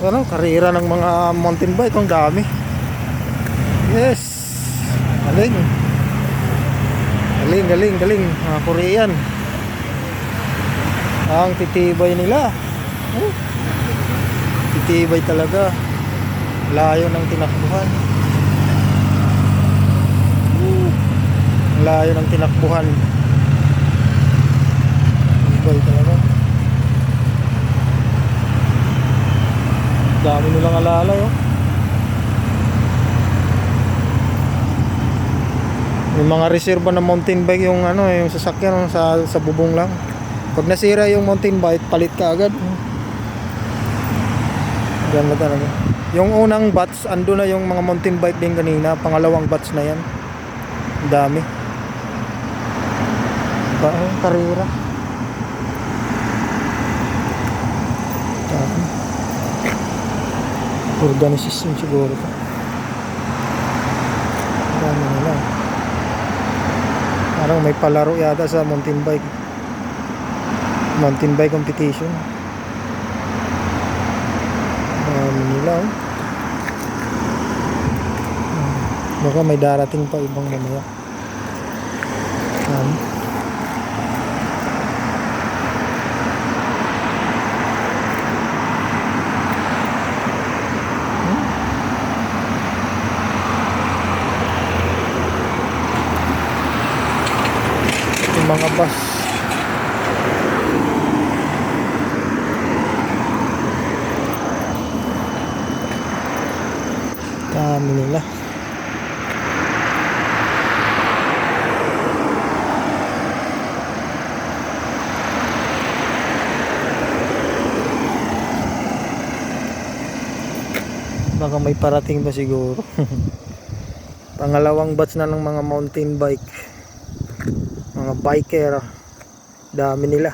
ano, karera ng mga mountain bike. Ang dami. Yes. Galing. Galing, galing, galing. Mga Korean. Ang titibay nila. Oh, titibay talaga. Layo ng tinakbuhan. Layo ng tinakbuhan. Tibay talaga. Dami nilang alalay, oh. May mga reserva ng mountain bike yung ano, yung sasakyan sa bubong lang. Pag nasira yung mountain bike, palit ka agad. Ganda talaga. Yung unang batch, ando na yung mga mountain bike din kanina. Pangalawang batch na yan. Dami. Karera. Organisasyon siguro ito. Dami nila. Parang may palaro yata sa mountain bike. Mountain bike competition. Dami nila, oh. Baka may darating pa ibang mamaya. Yung mga bus. Dami nila. Baka may parating ba siguro. Pangalawang batch na ng mga mountain bike, mga biker. Dami nila.